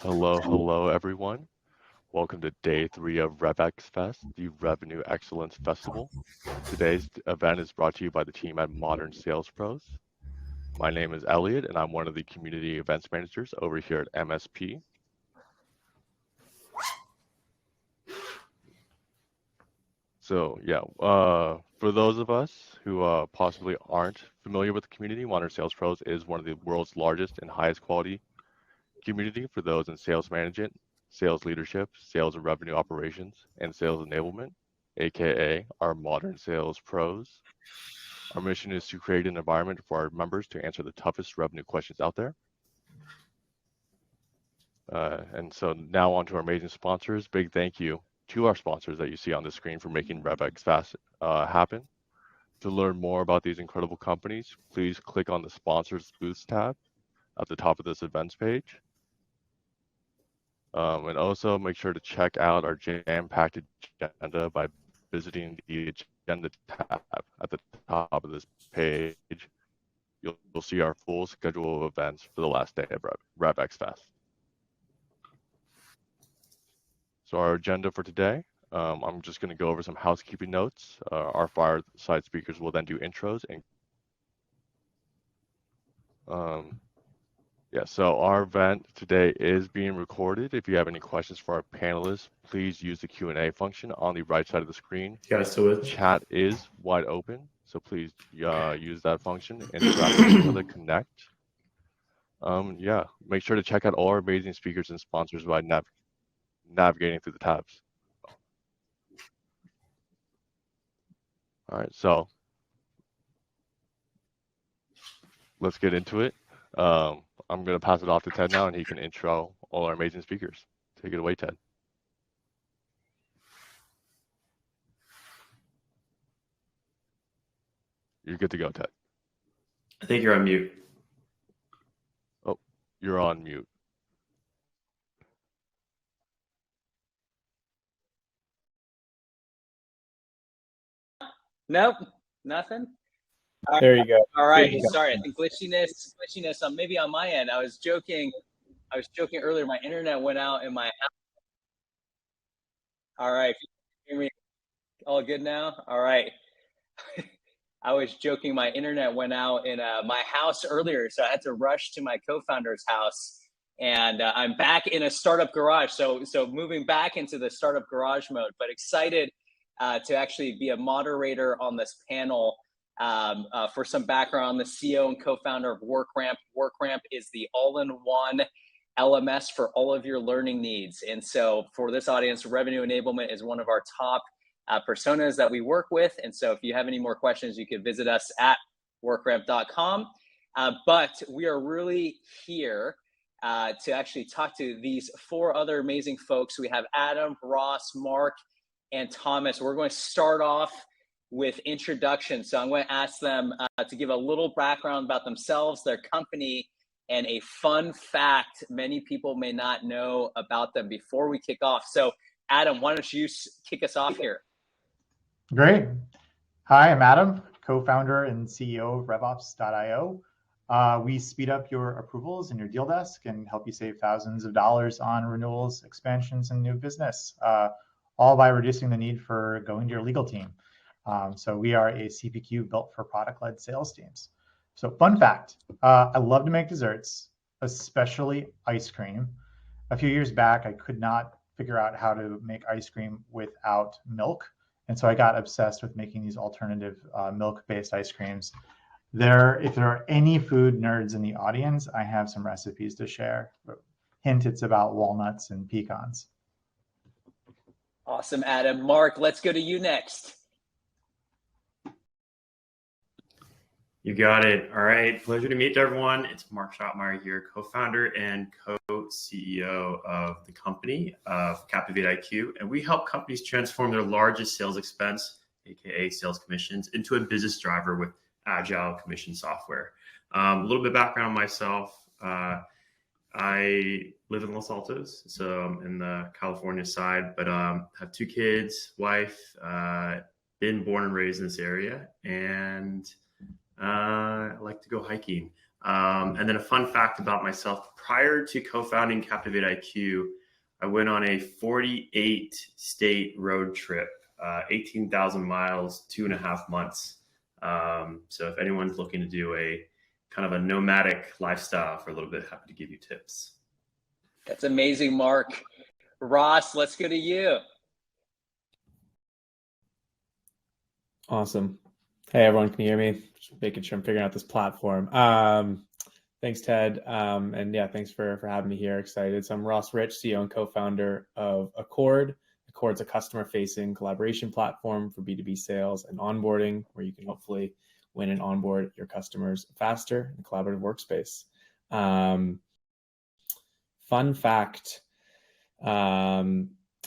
Hello, everyone. Welcome to day three of RevX Fest, the Revenue Excellence Festival. Today's event is brought to you by the team at Modern Sales Pros. My name is Elliot, and I'm one of the community events managers over here at MSP. For those of us who possibly aren't familiar with the community, Modern Sales Pros is one of the world's largest and highest quality community for those in sales management, sales leadership, sales and revenue operations, and sales enablement, aka our modern sales pros. Our mission is to create an environment for our members to answer the toughest revenue questions out there. And so now on to our amazing sponsors. Big thank you to our sponsors that you see on the screen for making RevX Fast happen. To learn more about these incredible companies, please click on the Sponsors Booths tab at the top of this events page. And also make sure to check out our jam-packed agenda by visiting the agenda tab at the top of this page. You'll see our full schedule of events for the last day of RevX Fest. So our agenda for today, I'm just going to go over some housekeeping notes. Our fireside speakers will then do intros and so our event today is being recorded. If you have any questions for our panelists, please use the Q&A function on the right side of the screen. Chat is wide open, so please use that function, interact with each other, connect. Make sure to check out all our amazing speakers and sponsors by navigating through the tabs. All right, so let's get into it. I'm going to pass it off to Ted now, and he can intro all our amazing speakers. Take it away, Ted. You're good to go, Ted. I think you're on mute. Oh, you're on mute. Nope, nothing. There you go. All right. Sorry, I think glitchiness maybe on my end. I was joking earlier. My internet went out in my house. All right. Hear me all good now? All right. I was joking. My internet went out in my house earlier, so I had to rush to my co-founder's house, and I'm back in a startup garage. So moving back into the startup garage mode, but excited to actually be a moderator on this panel. For some background, I'm the CEO and co-founder of WorkRamp. WorkRamp is the all-in-one LMS for all of your learning needs. And so for this audience, revenue enablement is one of our top personas that we work with. And so if you have any more questions, you can visit us at workramp.com. But we are really here to actually talk to these four other amazing folks. We have Adam, Ross, Mark, and Thomas. We're going to start off with introductions. So I'm going to ask them to give a little background about themselves, their company, and a fun fact many people may not know about them before we kick off. So Adam, why don't you kick us off here? Great. Hi, I'm Adam, co-founder and CEO of RevOps.io. We speed up your approvals in your deal desk and help you save thousands of dollars on renewals, expansions, and new business, all by reducing the need for going to your legal team. So we are a CPQ built for product-led sales teams. So fun fact, I love to make desserts, especially ice cream. A few years back, I could not figure out how to make ice cream without milk. And so I got obsessed with making these alternative milk-based ice creams. If there are any food nerds in the audience, I have some recipes to share. Hint, it's about walnuts and pecans. Awesome, Adam. Mark, let's go to you next. You got it. All right. Pleasure to meet everyone. It's Mark Schottmeyer here, co-founder and co-CEO of the company of Captivate IQ. And we help companies transform their largest sales expense, aka sales commissions, into a business driver with agile commission software. A little bit of background on myself. I live in Los Altos, so I'm in the California side, but have two kids, wife, been born and raised in this area, and I like to go hiking. And then a fun fact about myself, prior to co-founding Captivate IQ, I went on a 48 state road trip, 18,000 miles, 2.5 months. So if anyone's looking to do a kind of a nomadic lifestyle for a little bit, happy to give you tips. That's amazing, Mark. Ross, let's go to you. Awesome. Hey, everyone, can you hear me? Just making sure I'm figuring out this platform. Thanks, Ted. And yeah, thanks for having me here. Excited. So I'm Ross Rich, CEO and co-founder of Accord. Accord's a customer-facing collaboration platform for B2B sales and onboarding, where you can hopefully win and onboard your customers faster in a collaborative workspace. Fun fact, I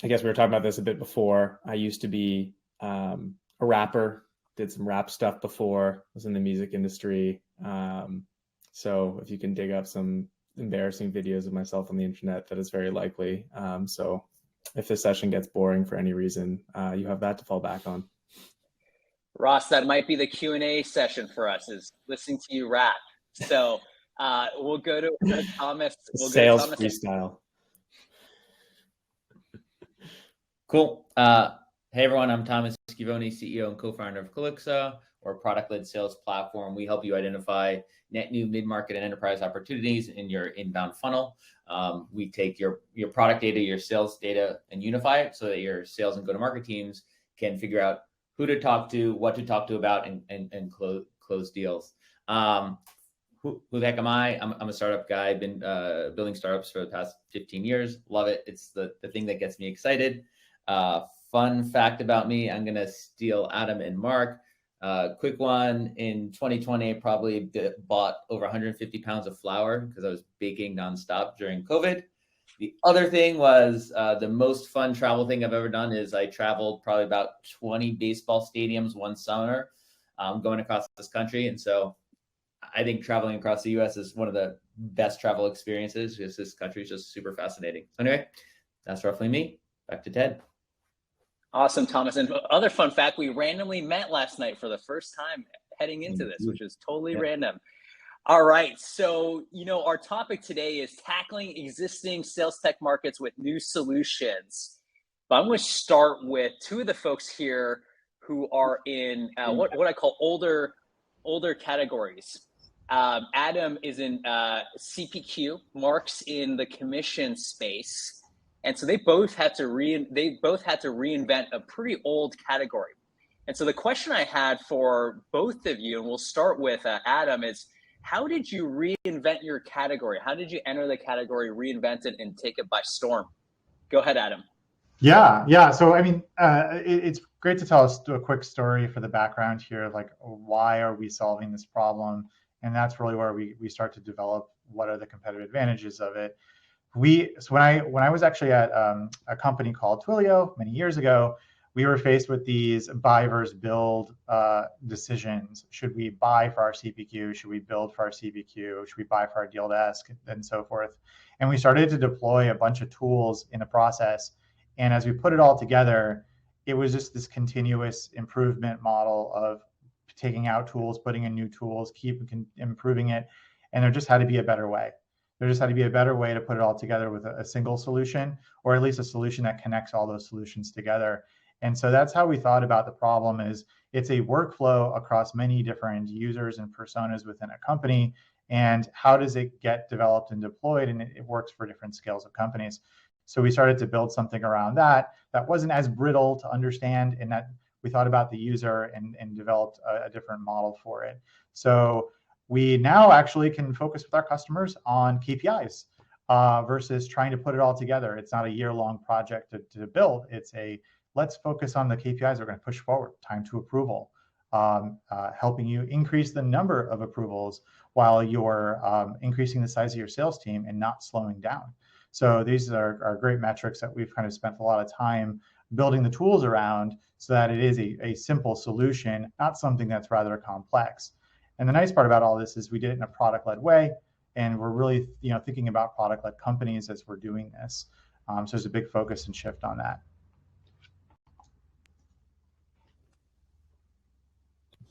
guess we were talking about this a bit before. I used to be a rapper, did some rap stuff before, was in the music industry. So if you can dig up some embarrassing videos of myself on the internet, that is very likely. So if this session gets boring for any reason, you have that to fall back on. Ross, that might be the Q&A session for us, is listening to you rap. So we'll go to Thomas. Sales freestyle. Cool. Hey everyone, I'm Thomas Schivoni, CEO and co-founder of Calixa, or a product-led sales platform. We help you identify net new mid-market and enterprise opportunities in your inbound funnel. We take your product data, your sales data, and unify it so that your sales and go-to-market teams can figure out who to talk to, what to talk to about, and close deals. Who the heck am I? I'm a startup guy. I've been building startups for the past 15 years. Love it. It's the thing that gets me excited. Fun fact about me, I'm going to steal Adam and Mark. Quick one, in 2020, I probably bought over 150 pounds of flour because I was baking nonstop during COVID. The other thing was the most fun travel thing I've ever done is I traveled probably about 20 baseball stadiums one summer going across this country. And so I think traveling across the US is one of the best travel experiences because this country is just super fascinating. So anyway, that's roughly me. Back to Ted. Awesome, Thomas. And other fun fact, we randomly met last night for the first time heading into this, which is totally random. All right. So, our topic today is tackling existing sales tech markets with new solutions. But I'm going to start with two of the folks here who are in what I call older categories. Adam is in CPQ, Mark's in the commission space. And so they both had to reinvent a pretty old category. And so the question I had for both of you, and we'll start with Adam, is how did you reinvent your category? How did you enter the category, reinvent it, and take it by storm? Go ahead, Adam. Yeah. So, I mean, it's great to tell us a quick story for the background here, like why are we solving this problem? And that's really where we start to develop what are the competitive advantages of it. So when I was actually at a company called Twilio many years ago, we were faced with these buy versus build decisions. Should we buy for our CPQ? Should we build for our CPQ? Should we buy for our deal desk? And so forth. And we started to deploy a bunch of tools in the process. And as we put it all together, it was just this continuous improvement model of taking out tools, putting in new tools, keep improving it. And there just had to be a better way. There just had to be a better way to put it all together with a single solution, or at least a solution that connects all those solutions together. And so that's how we thought about the problem. Is it's a workflow across many different users and personas within a company. And how does it get developed and deployed? And it works for different scales of companies. So we started to build something around that wasn't as brittle to understand, and that we thought about the user and developed a different model for it. So we now actually can focus with our customers on KPIs versus trying to put it all together. It's not a year-long project to build. It's let's focus on the KPIs we're going to push forward. Time to approval, helping you increase the number of approvals while you're increasing the size of your sales team and not slowing down. So these are great metrics that we've kind of spent a lot of time building the tools around so that it is a simple solution, not something that's rather complex. And the nice part about all this is we did it in a product-led way, and we're really thinking about product-led companies as we're doing this. So there's a big focus and shift on that.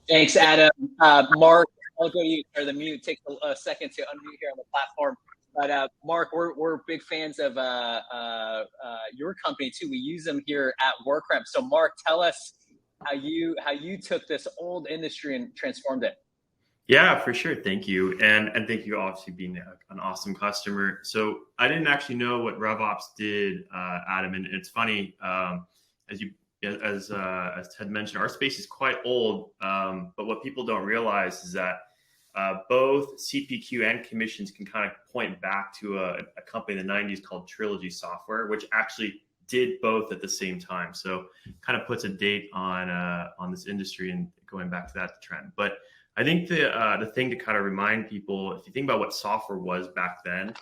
Thanks, Adam. Mark, I'll go to you. Or the mute takes a second to unmute here on the platform. But Mark, we're big fans of your company too. We use them here at WorkRamp. So Mark, tell us how you took this old industry and transformed it. Yeah, for sure. Thank you. And thank you obviously being an awesome customer. So I didn't actually know what RevOps did, Adam. And it's funny, as Ted mentioned, our space is quite old. But what people don't realize is that both CPQ and commissions can kind of point back to a company in the 90s called Trilogy Software, which actually did both at the same time. So kind of puts a date on this industry and going back to that trend. But I think the thing to kind of remind people, if you think about what software was back then,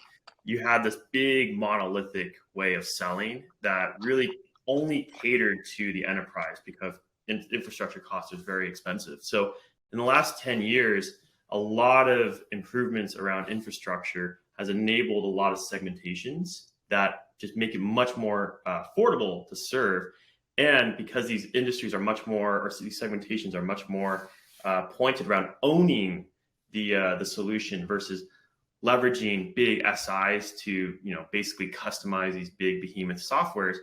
you had this big monolithic way of selling that really only catered to the enterprise because infrastructure cost was very expensive. So in the last 10 years, a lot of improvements around infrastructure has enabled a lot of segmentations that just make it much more affordable to serve. And because these industries are much more, or these segmentations are much more pointed around owning the solution versus leveraging big SIs to basically customize these big behemoth softwares.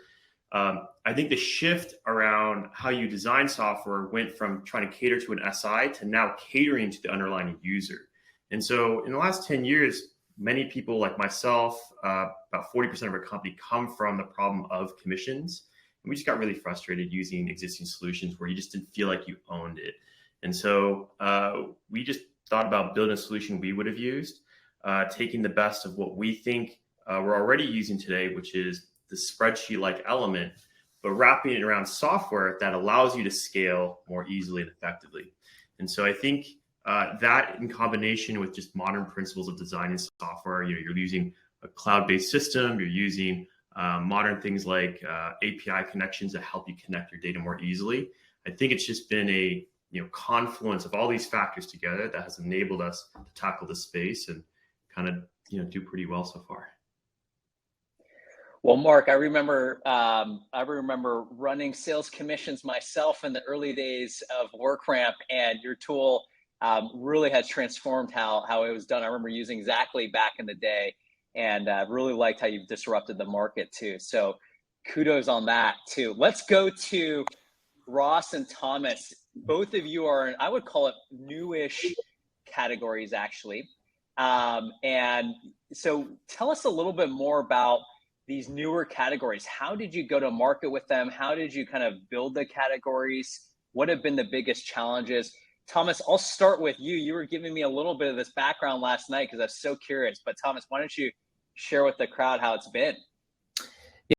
I think the shift around how you design software went from trying to cater to an SI to now catering to the underlying user. And so in the last 10 years, many people like myself, about 40% of our company come from the problem of commissions. And we just got really frustrated using existing solutions where you just didn't feel like you owned it. And so we just thought about building a solution we would have used, taking the best of what we think we're already using today, which is the spreadsheet-like element, but wrapping it around software that allows you to scale more easily and effectively. And so I think that in combination with just modern principles of designing software, you're using a cloud-based system, you're using modern things like API connections that help you connect your data more easily. I think it's just been a confluence of all these factors together that has enabled us to tackle the space and kind of do pretty well so far. Well, Mark, I remember running sales commissions myself in the early days of WorkRamp, and your tool really has transformed how it was done. I remember using Xactly back in the day, and really liked how you've disrupted the market too. So kudos on that too. Let's go to Ross and Thomas. Both of you are, I would call it newish categories actually. And so tell us a little bit more about these newer categories. How did you go to market with them? How did you kind of build the categories? What have been the biggest challenges? Thomas, I'll start with you. You were giving me a little bit of this background last night because I was so curious. But Thomas, why don't you share with the crowd how it's been?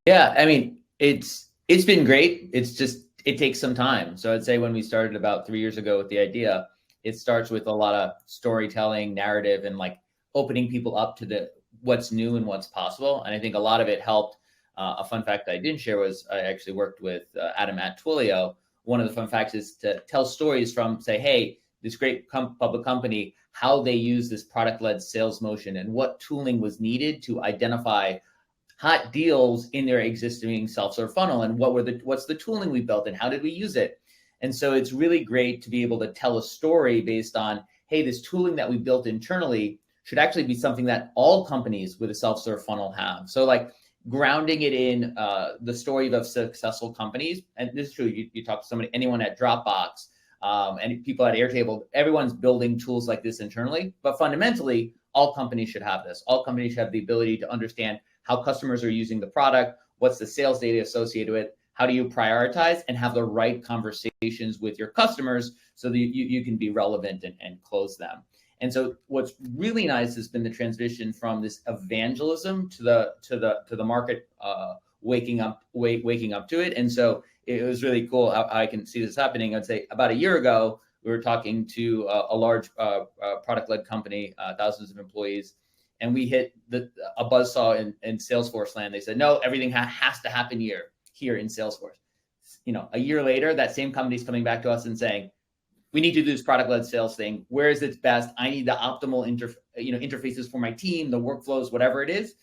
Yeah, I mean, it's been great. It's just, it takes some time. So I'd say when we started about 3 years ago with the idea, it starts with a lot of storytelling, narrative, and like opening people up to what's new and what's possible. And I think a lot of it helped. A fun fact that I didn't share was I actually worked with Adam at Twilio. One of the fun facts is to tell stories from, say, hey, this great public company, how they use this product-led sales motion and what tooling was needed to identify hot deals in their existing self-serve funnel, and what's the tooling we built and how did we use it. And so it's really great to be able to tell a story based on, hey, this tooling that we built internally should actually be something that all companies with a self-serve funnel have. So like grounding it in the story of successful companies. And this is true, you talk to somebody, anyone at Dropbox, and people at Airtable, everyone's building tools like this internally, but fundamentally, all companies should have this. All companies should have the ability to understand how customers are using the product, what's the sales data associated with, how do you prioritize and have the right conversations with your customers so that you can be relevant and close them. And so what's really nice has been the transition from this evangelism to the market waking up to it. And so it was really cool how I can see this happening. I'd say about a year ago, we were talking to a large product-led company, thousands of employees, and we hit a buzzsaw in Salesforce land. They said, no, everything has to happen here in Salesforce. A year later, that same company's coming back to us and saying, we need to do this product-led sales thing. Where is it best? I need the optimal interfaces for my team, the workflows, whatever it is.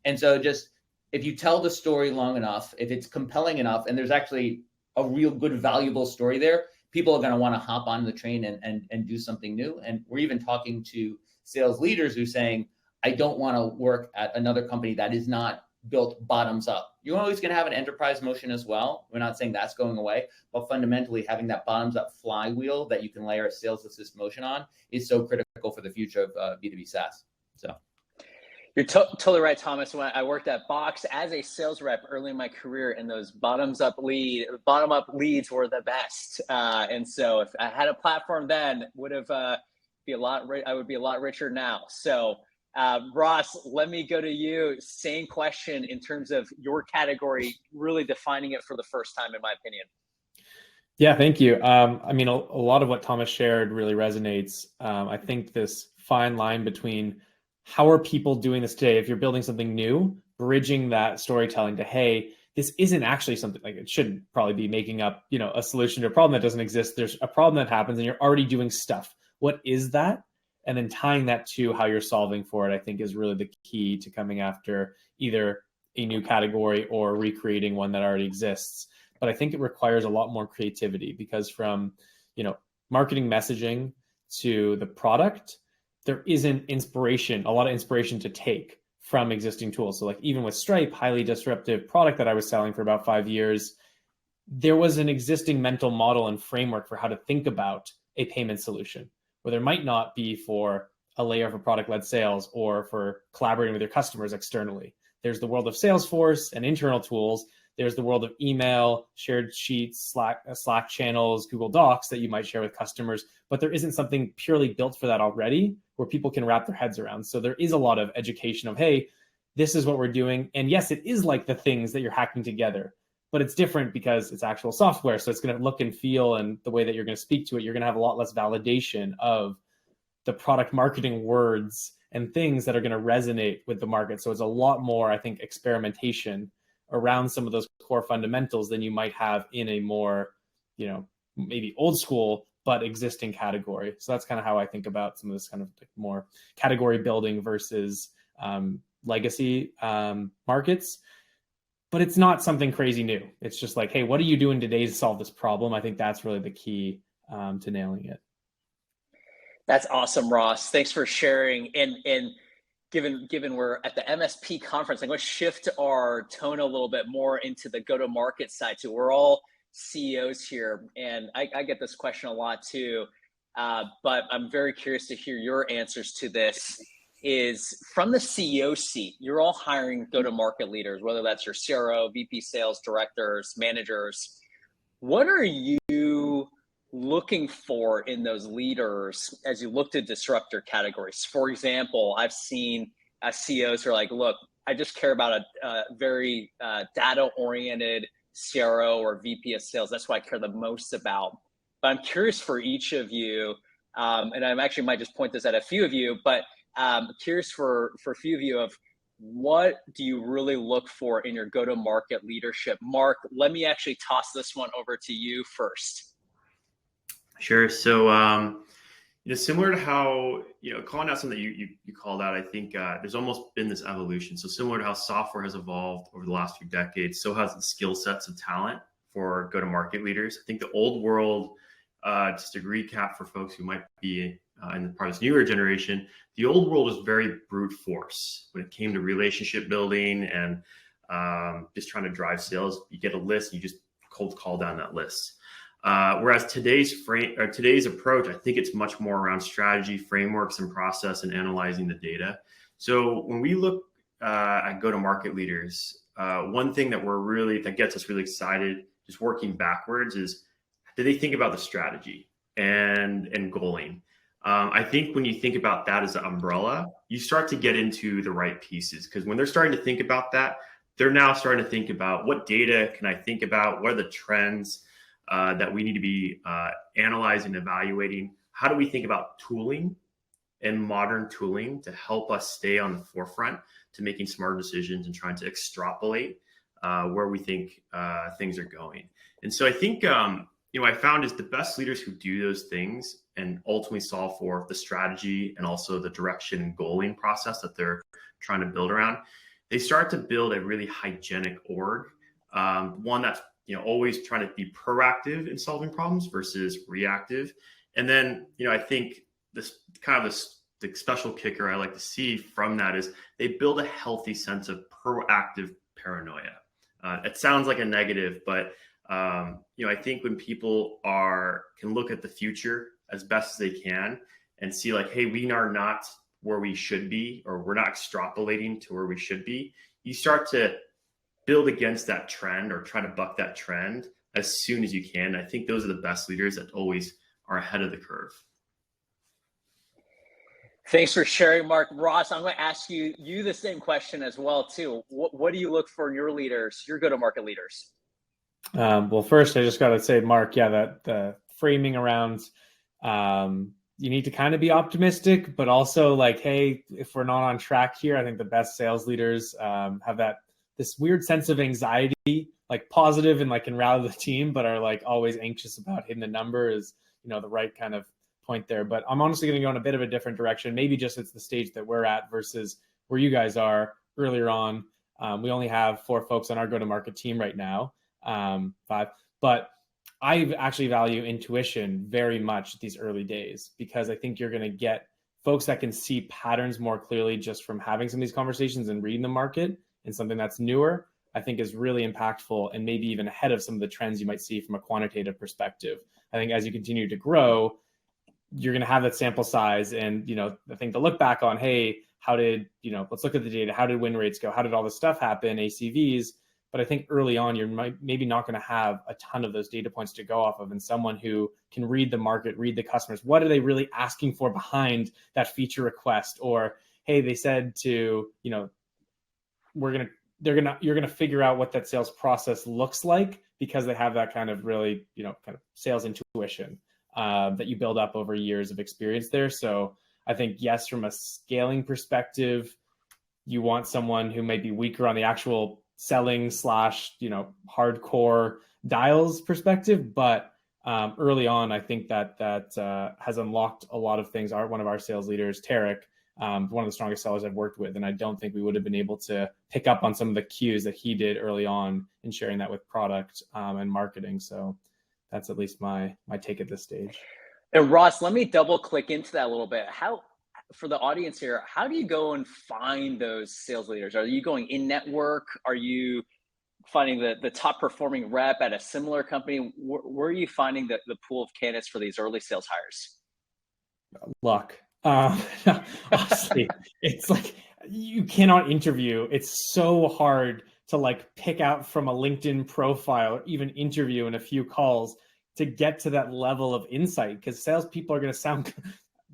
And so just if you tell the story long enough, if it's compelling enough, and there's actually a real good, valuable story there, people are going to want to hop on the train and do something new. And we're even talking to sales leaders who are saying, I don't want to work at another company that is not built bottoms up. You're always going to have an enterprise motion as well. We're not saying that's going away, but fundamentally having that bottoms up flywheel that you can layer a sales assist motion on is so critical for the future of B2B SaaS. So you're totally right, Thomas. When I worked at Box as a sales rep early in my career, and those bottom up leads were the best. And so if I had a platform then, I would be a lot richer now. So Ross, let me go to you. Same question in terms of your category, really defining it for the first time, in my opinion. Yeah, thank you. I mean, a lot of what Thomas shared really resonates. I think this fine line between how are people doing this today? If you're building something new, bridging that storytelling to, hey, this isn't actually something like it shouldn't probably be making up, a solution to a problem that doesn't exist. There's a problem that happens and you're already doing stuff. What is that? And then tying that to how you're solving for it, I think is really the key to coming after either a new category or recreating one that already exists. But I think it requires a lot more creativity because from, marketing messaging to the product, there isn't a lot of inspiration to take from existing tools. So like even with Stripe, highly disruptive product that I was selling for about 5 years, there was an existing mental model and framework for how to think about a payment solution, where there might not be for a layer for product-led sales or for collaborating with your customers externally. There's the world of Salesforce and internal tools. There's the world of email, shared sheets, Slack channels, Google Docs that you might share with customers, but there isn't something purely built for that already where people can wrap their heads around. So there is a lot of education of, hey, this is what we're doing. And yes, it is like the things that you're hacking together, but it's different because it's actual software. So it's going to look and feel, and the way that you're going to speak to it, you're going to have a lot less validation of the product marketing words and things that are going to resonate with the market. So it's a lot more, I think, experimentation around some of those core fundamentals than you might have in a more, maybe old school, but existing category. So that's kind of how I think about some of this kind of more category building versus legacy markets. But it's not something crazy new. It's just like, hey, what are you doing today to solve this problem? I think that's really the key to nailing it. That's awesome, Ross. Thanks for sharing. And given we're at the MSP conference, I'm going to shift our tone a little bit more into the go-to-market side too. We're all CEOs here, and I get this question a lot too, but I'm very curious to hear your answers to this. Is from the CEO seat, you're all hiring go-to-market leaders, whether that's your CRO, VP sales, directors, managers. What are you looking for in those leaders as you look to disrupt your categories? For example, I've seen CEOs who are like, look, I just care about a very data-oriented CRO or VP of sales. That's what I care the most about. But I'm curious for each of you, and I actually might just point this at a few of you, but curious for a few of you of what do you really look for in your go-to-market leadership? Mark, let me actually toss this one over to you first. Sure. So, similar to how, calling out something that you called out, I think there's almost been this evolution. So similar to how software has evolved over the last few decades, so has the skill sets of talent for go-to-market leaders. I think the old world, just to recap for folks who might be in part of this newer generation, the old world was very brute force when it came to relationship building and just trying to drive sales. You get a list, you just cold call down that list. Whereas today's approach, I think it's much more around strategy, frameworks, and process, and analyzing the data. So when we look at go-to-market leaders, one thing that gets us really excited, just working backwards, is do they think about the strategy and goaling? I think when you think about that as an umbrella, you start to get into the right pieces, because when they're starting to think about that, they're now starting to think about what data can I think about, what are the trends that we need to be analyzing, evaluating. How do we think about tooling and modern tooling to help us stay on the forefront to making smarter decisions and trying to extrapolate where we think things are going. And so I think, I found is the best leaders who do those things and ultimately solve for the strategy and also the direction and goaling process that they're trying to build around. They start to build a really hygienic org, one that's always trying to be proactive in solving problems versus reactive. And then, I think this kind of the special kicker I like to see from that is they build a healthy sense of proactive paranoia. It sounds like a negative, but I think when people can look at the future as best as they can and see like, hey, we are not where we should be, or we're not extrapolating to where we should be, you start to build against that trend or try to buck that trend as soon as you can. I think those are the best leaders that always are ahead of the curve. Thanks for sharing, Mark. Ross, I'm going to ask you the same question as well, too. What do you look for in your leaders, your go-to-market leaders? Well, first, I just got to say, Mark, yeah, that the framing around you need to kind of be optimistic, but also like, hey, if we're not on track here, I think the best sales leaders have this weird sense of anxiety, like positive and like can rally the team, but are like always anxious about hitting the number is, the right kind of point there. But I'm honestly going to go in a bit of a different direction. Maybe just it's the stage that we're at versus where you guys are earlier on. We only have 4 folks on our go-to-market team right now, 5, but I actually value intuition very much these early days, because I think you're going to get folks that can see patterns more clearly just from having some of these conversations and reading the market, and something that's newer, I think is really impactful and maybe even ahead of some of the trends you might see from a quantitative perspective. I think as you continue to grow, you're going to have that sample size and, the thing to look back on, hey, how did, let's look at the data. How did win rates go? How did all this stuff happen? ACVs. But I think early on, you're maybe not going to have a ton of those data points to go off of. And someone who can read the market, read the customers, what are they really asking for behind that feature request? Or, hey, they said to, you're going to figure out what that sales process looks like, because they have that kind of really, kind of sales intuition that you build up over years of experience there. So I think, yes, from a scaling perspective, you want someone who may be weaker on the actual selling / hardcore dials perspective. But early on, I think that has unlocked a lot of things. One of our sales leaders, Tarek, one of the strongest sellers I've worked with. And I don't think we would have been able to pick up on some of the cues that he did early on in sharing that with product and marketing. So that's at least my take at this stage. And Ross, let me double click into that a little bit. For the audience here, how do you go and find those sales leaders? Are you going in network? Are you finding the top performing rep at a similar company? Where are you finding the pool of candidates for these early sales hires? Luck. Honestly, it's like you cannot interview. It's so hard to like pick out from a LinkedIn profile or even interview in a few calls to get to that level of insight, because salespeople are going to sound,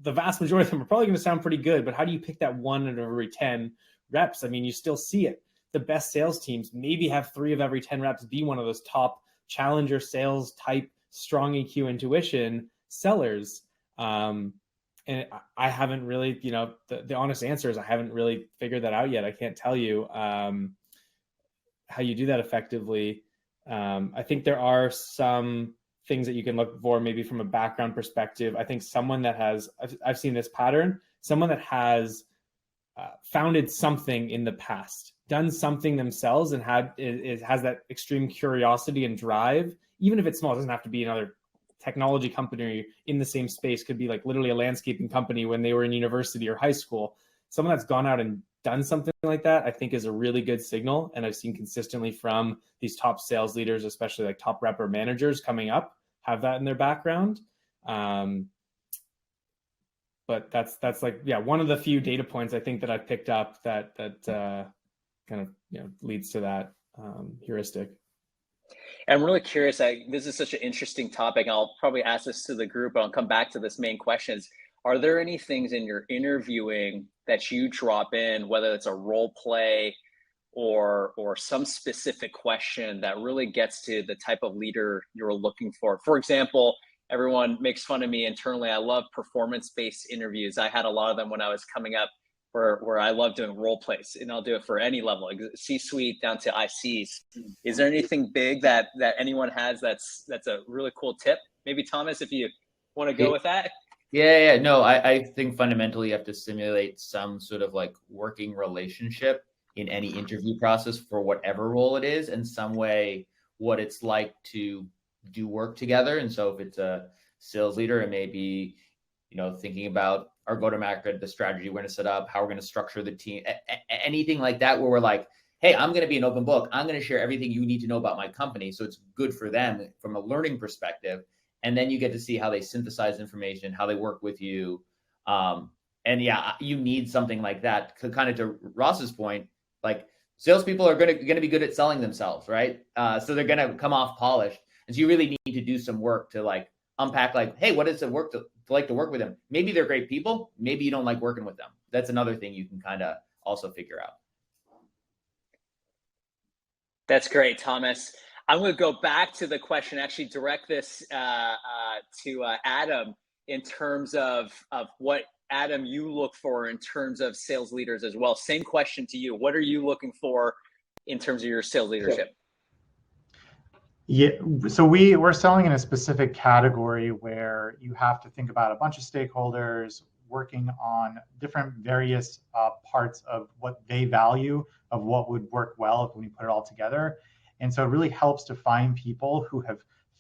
the vast majority of them are probably going to sound pretty good, but how do you pick that 1 out of every 10 reps? I mean, you still see it. The best sales teams maybe have 3 of every 10 reps be one of those top challenger sales type, strong EQ intuition sellers. And I haven't really, the honest answer is I haven't really figured that out yet. I can't tell you how you do that effectively. I think there are some things that you can look for maybe from a background perspective. I think someone that has, I've seen this pattern, someone that has founded something in the past, done something themselves, and has that extreme curiosity and drive, even if it's small. It doesn't have to be another technology company in the same space, could be like literally a landscaping company when they were in university or high school. Someone that's gone out and done something like that, I think is a really good signal. And I've seen consistently from these top sales leaders, especially like top rep or managers coming up, have that in their background. But that's like, yeah, one of the few data points I think that I've picked up that kind of, leads to that heuristic. I'm really curious. This is such an interesting topic. I'll probably ask this to the group, but I'll come back to this main questions. Are there any things in your interviewing that you drop in, whether it's a role play or some specific question that really gets to the type of leader you're looking for? For example, everyone makes fun of me internally. I love performance-based interviews. I had a lot of them when I was coming up, where I love doing role plays, and I'll do it for any level, like C-suite down to ICs. Is there anything big that anyone has that's a really cool tip? Maybe Thomas, if you want to go with that. Yeah. No, I think fundamentally you have to simulate some sort of like working relationship in any interview process for whatever role it is, in some way what it's like to do work together. And so if it's a sales leader, it may be, thinking about our go-to-market, the strategy we're going to set up, how we're going to structure the team, anything like that, where we're like, hey, I'm going to be an open book. I'm going to share everything you need to know about my company. So it's good for them from a learning perspective. And then you get to see how they synthesize information, how they work with you. And yeah, you need something like that. Kind of to Ross's point, like salespeople are going to be good at selling themselves, right? So they're going to come off polished. And so you really need to do some work to like unpack, like, hey, what does it work to like to work with them? Maybe they're great people. Maybe you don't like working with them. That's another thing you can kind of also figure out. That's great, Thomas. I'm going to go back to the question, actually direct this to Adam in terms of what, Adam, you look for in terms of sales leaders as well. Same question to you. What are you looking for in terms of your sales leadership? Yeah, so we're selling in a specific category where you have to think about a bunch of stakeholders working on different various parts of what they value, of what would work well when we put it all together. And so it really helps to find people who have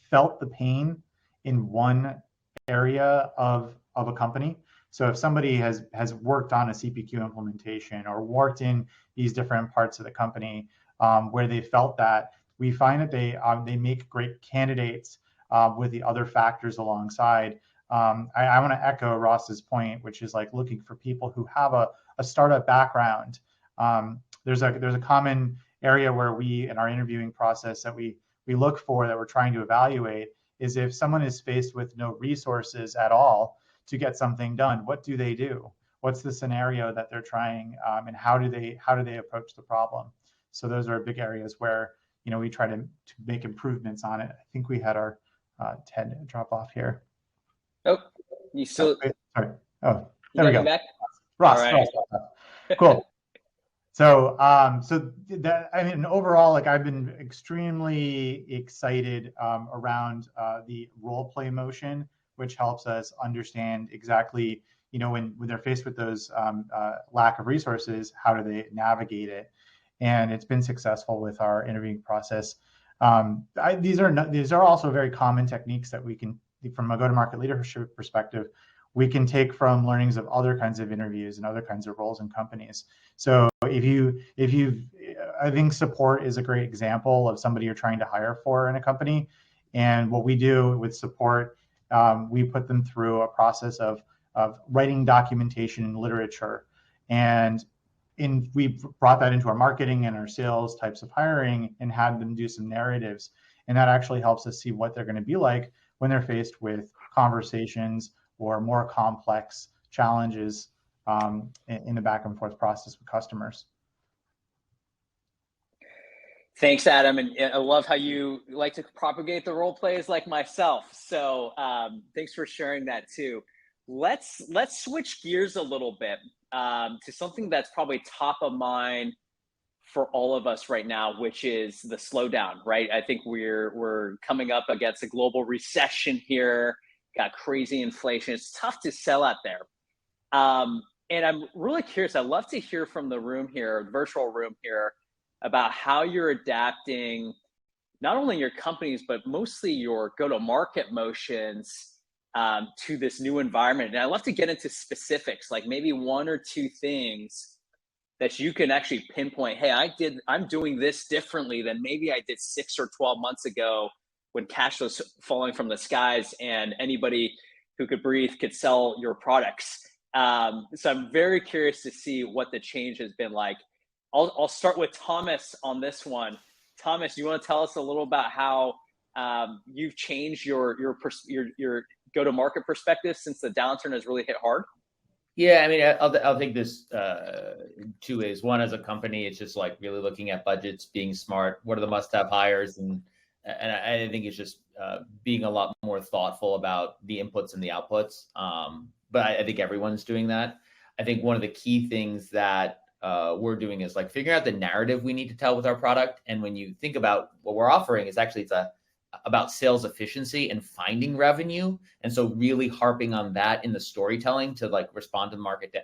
felt the pain in one area of a company. So if somebody has worked on a CPQ implementation or worked in these different parts of the company where they felt that, we find that they make great candidates with the other factors alongside. I want to echo Ross's point, which is like looking for people who have a startup background. There's a common area where we, in our interviewing process, that we look for, that we're trying to evaluate, is if someone is faced with no resources at all to get something done, what do they do? What's the scenario that they're trying, and how do they approach the problem? So those are big areas where we try to make improvements on it. I think we had our Ted drop off here. Oh, you still? Sorry. Oh, there we go. Back? Ross. All right. Ross. Cool. So, overall, like I've been extremely excited around the role play motion, which helps us understand exactly, when they're faced with those lack of resources, how do they navigate it? And it's been successful with our interviewing process. These are also very common techniques that we can, from a go-to-market leadership perspective, we can take from learnings of other kinds of interviews and other kinds of roles in companies. So I think support is a great example of somebody you're trying to hire for in a company. And what we do with support, we put them through a process of writing documentation and literature. And we brought that into our marketing and our sales types of hiring and had them do some narratives. And that actually helps us see what they're going to be like when they're faced with conversations or more complex challenges in the back and forth process with customers. Thanks, Adam. And I love how you like to propagate the role plays like myself. So thanks for sharing that too. Let's switch gears a little bit to something that's probably top of mind for all of us right now, which is the slowdown, right? I think we're coming up against a global recession here, got crazy inflation. It's tough to sell out there. And I'm really curious, I'd love to hear from the room here, the virtual room here, about how you're adapting not only your companies, but mostly your go-to-market motions to this new environment. And I'd love to get into specifics, like maybe one or two things that you can actually pinpoint. Hey, I'm doing this differently than maybe I did 6 or 12 months ago when cash was falling from the skies and anybody who could breathe could sell your products. So I'm very curious to see what the change has been like. I'll start with Thomas on this one. Thomas, you want to tell us a little about how you've changed your go-to-market perspective since the downturn has really hit hard? Yeah, I mean, I'll take this 2 ways. One, as a company, it's just like really looking at budgets, being smart. What are the must-have hires? And I think it's just being a lot more thoughtful about the inputs and the outputs. But I think everyone's doing that. I think one of the key things that we're doing is like figuring out the narrative we need to tell with our product. And when you think about what we're offering, it's about sales efficiency and finding revenue. And so really harping on that in the storytelling to like respond to the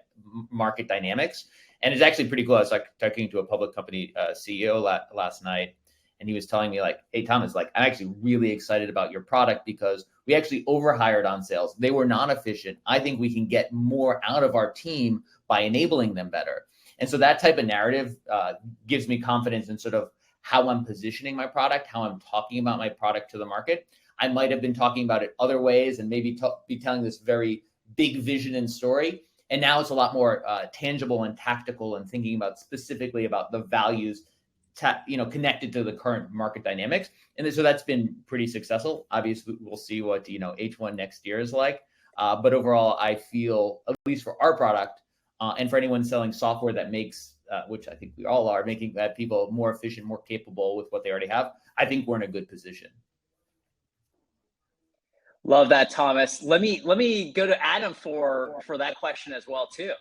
market dynamics. And it's actually pretty cool. I was like talking to a public company CEO last night, and he was telling me like, hey, Thomas, like, I'm actually really excited about your product because we actually overhired on sales. They were not efficient. I think we can get more out of our team by enabling them better. And so that type of narrative gives me confidence in sort of how I'm positioning my product, how I'm talking about my product to the market. I might have been talking about it other ways and maybe be telling this very big vision and story. And now it's a lot more tangible and tactical and thinking about specifically about the values connected to the current market dynamics. And so that's been pretty successful. Obviously, we'll see what, H1 next year is like. But overall, I feel, at least for our product and for anyone selling software that makes, which I think we all are, making that people more efficient, more capable with what they already have, I think we're in a good position. Love that, Thomas. Let me go to Adam for that question as well too.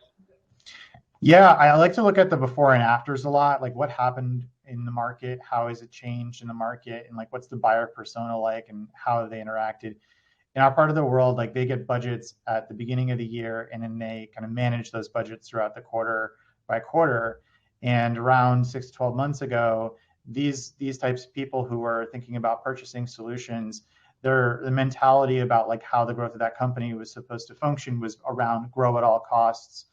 Yeah, I like to look at the before and afters a lot, like what happened in the market, how has it changed in the market, and like what's the buyer persona like and how have they interacted. In our part of the world, like they get budgets at the beginning of the year and then they kind of manage those budgets throughout the quarter by quarter. And around 6 to 12 months ago, these types of people who were thinking about purchasing solutions, the mentality about like how the growth of that company was supposed to function was around grow at all costs,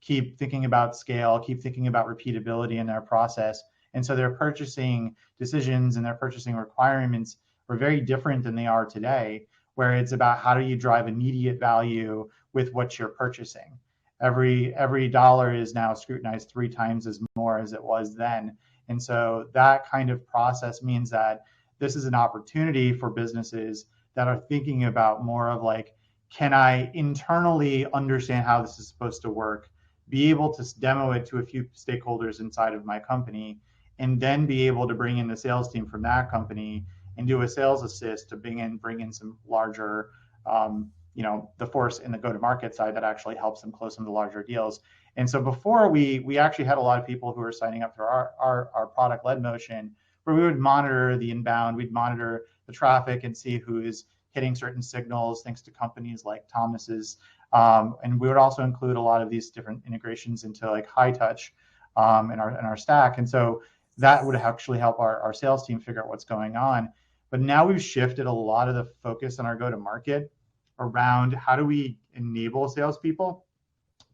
keep thinking about scale, keep thinking about repeatability in their process. And so their purchasing decisions and their purchasing requirements were very different than they are today, where it's about how do you drive immediate value with what you're purchasing. Every dollar is now scrutinized 3 times as more as it was then. And so that kind of process means that this is an opportunity for businesses that are thinking about more of like, can I internally understand how this is supposed to work, be able to demo it to a few stakeholders inside of my company, and then be able to bring in the sales team from that company and do a sales assist to bring in some larger, the force in the go-to-market side that actually helps them close some of the larger deals. And so before we actually had a lot of people who were signing up for our product-led motion, where we would monitor the inbound, we'd monitor the traffic and see who is hitting certain signals, thanks to companies like Thomas's. And we would also include a lot of these different integrations into like high touch in our stack. And so that would actually help our sales team figure out what's going on. But now we've shifted a lot of the focus on our go-to-market around how do we enable salespeople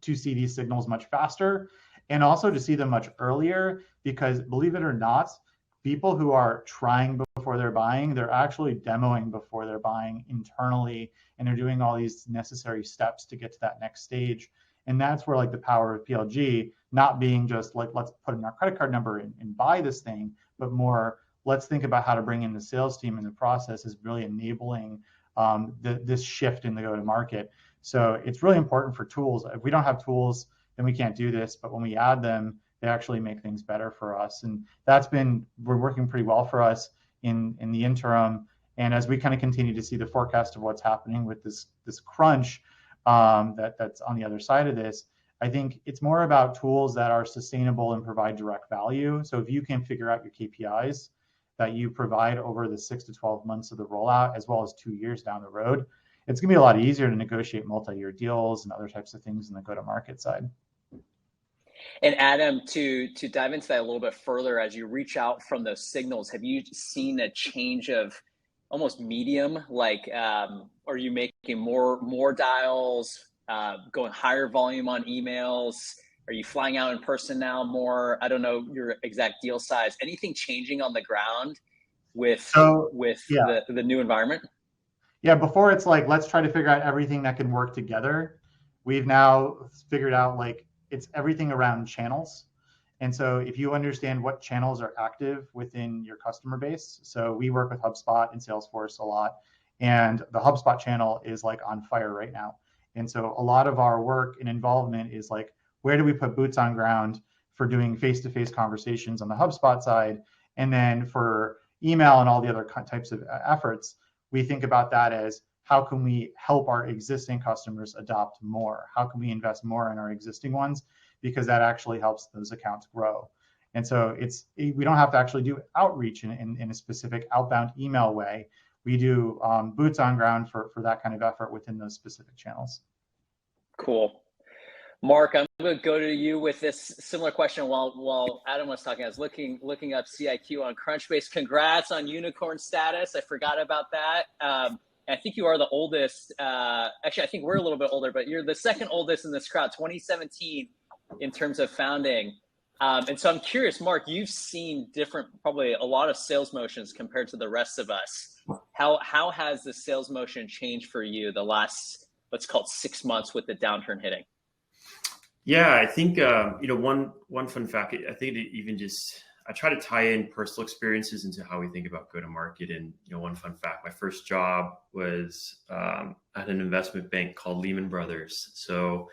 to see these signals much faster and also to see them much earlier, because believe it or not, people who are trying before they're buying, they're actually demoing before they're buying internally, and they're doing all these necessary steps to get to that next stage. And that's where like the power of PLG, not being just like, let's put in our credit card number and buy this thing, but more, let's think about how to bring in the sales team in the process, is really enabling this shift in the go-to-market. So it's really important for tools. If we don't have tools, then we can't do this. But when we add them, they actually make things better for us. And we're working pretty well for us in the interim. And as we kind of continue to see the forecast of what's happening with this crunch that's on the other side of this, I think it's more about tools that are sustainable and provide direct value. So if you can figure out your KPIs that you provide over the 6 to 12 months of the rollout, as well as 2 years down the road, it's going to be a lot easier to negotiate multi-year deals and other types of things in the go-to-market side. And Adam, to dive into that a little bit further, as you reach out from those signals, have you seen a change of almost medium? Like, are you making more dials, going higher volume on emails? Are you flying out in person now more? I don't know your exact deal size. Anything changing on the ground with the new environment? Yeah, before it's like, let's try to figure out everything that can work together. We've now figured out like it's everything around channels. And so if you understand what channels are active within your customer base, so we work with HubSpot and Salesforce a lot, and the HubSpot channel is like on fire right now. And so a lot of our work and involvement is like, where do we put boots on ground for doing face-to-face conversations on the HubSpot side? And then for email and all the other types of efforts, we think about that as, how can we help our existing customers adopt more? How can we invest more in our existing ones? Because that actually helps those accounts grow. And so we don't have to actually do outreach in a specific outbound email way. We do boots on ground for that kind of effort within those specific channels. Cool. Mark, I'm going to go to you with this similar question. While Adam was talking, I was looking up CIQ on Crunchbase. Congrats on unicorn status. I forgot about that. I think you are the oldest. Actually, I think we're a little bit older, but you're the second oldest in this crowd, 2017, in terms of founding. And so I'm curious, Mark, you've seen probably a lot of sales motions compared to the rest of us. How has the sales motion changed for you the last, let's call it 6 months with the downturn hitting? Yeah, I think one fun fact. I think that even I try to tie in personal experiences into how we think about go to market. And one fun fact: my first job was at an investment bank called Lehman Brothers. So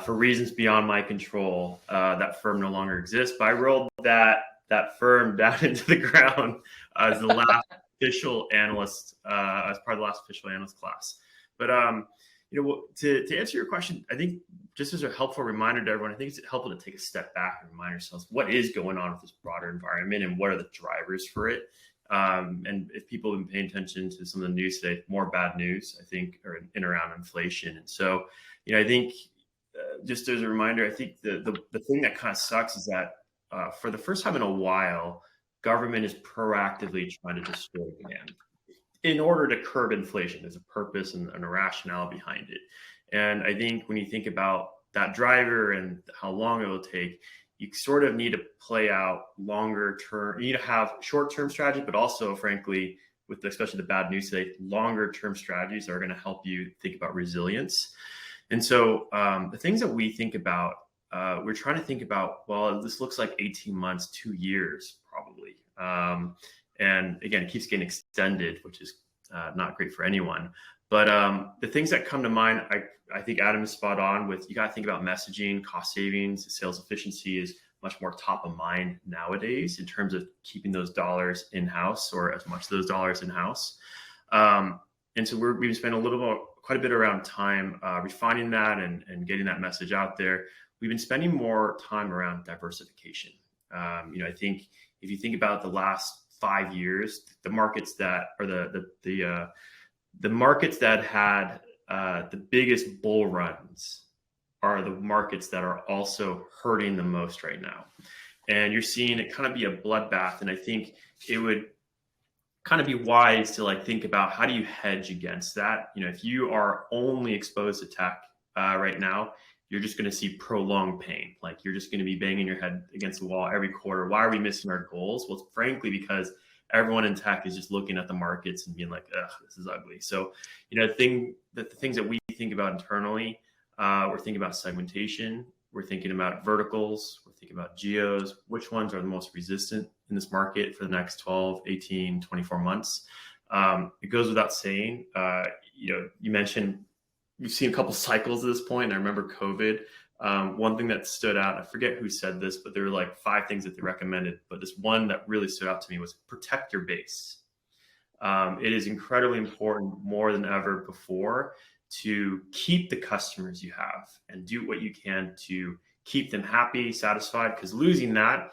for reasons beyond my control, that firm no longer exists. But I rolled that firm down into the ground as the last official analyst, as part of the last official analyst class. But to answer your question, I think just as a helpful reminder to everyone, I think it's helpful to take a step back and remind ourselves what is going on with this broader environment and what are the drivers for it. And if people have been paying attention to some of the news today, more bad news, I think, or in around inflation. And so, I think just as a reminder, I think the thing that kind of sucks is that for the first time in a while, government is proactively trying to destroy demand in order to curb inflation. There's a purpose and a rationale behind it. And I think when you think about that driver and how long it will take, you sort of need to play out longer term. You need to have short-term strategy, but also, frankly, with especially the bad news today, longer-term strategies are going to help you think about resilience. And so the things that we think about, we're trying to think about, well, this looks like 18 months, 2 years, probably. And again, it keeps getting extended, which is not great for anyone. But the things that come to mind, I think Adam is spot on with, you got to think about messaging, cost savings, sales efficiency is much more top of mind nowadays in terms of keeping those dollars in-house, or as much of those dollars in-house. And so we've spent quite a bit around time refining that and getting that message out there. We've been spending more time around diversification. I think if you think about the last 5 years, the markets that are the markets that had the biggest bull runs are the markets that are also hurting the most right now. And you're seeing it kind of be a bloodbath. And I think it would kind of be wise to think about, how do you hedge against that? If you are only exposed to tech right now, you're just going to see prolonged pain. You're just going to be banging your head against the wall every quarter. Why are we missing our goals? Well, frankly, because everyone in tech is just looking at the markets and being like, ugh, this is ugly. So, the things that we think about internally, we're thinking about segmentation. We're thinking about verticals. We're thinking about geos. Which ones are the most resistant in this market for the next 12, 18, 24 months? It goes without saying, you mentioned we've seen a couple cycles at this point. And I remember COVID. One thing that stood out, I forget who said this, but there were 5 things that they recommended. But this one that really stood out to me was protect your base. It is incredibly important, more than ever before, to keep the customers you have and do what you can to keep them happy, satisfied, because losing that,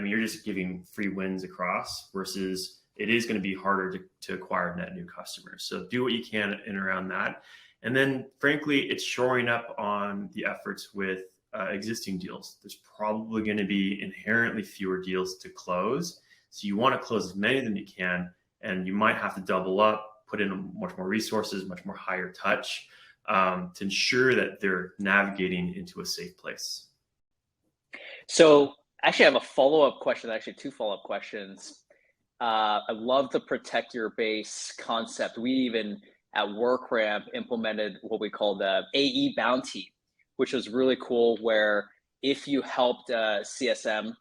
you're just giving free wins across, versus it is going to be harder to acquire net new customers. So do what you can in around that. And then, frankly, it's shoring up on the efforts with existing deals. There's probably going to be inherently fewer deals to close. So you want to close as many of them you can, and you might have to double up, put in much more resources, much more higher touch to ensure that they're navigating into a safe place. So actually, I have a follow-up question, actually 2 follow-up questions. I love the protect your base concept. We even at WorkRamp implemented what we call the AE bounty, which was really cool, where if you helped CSM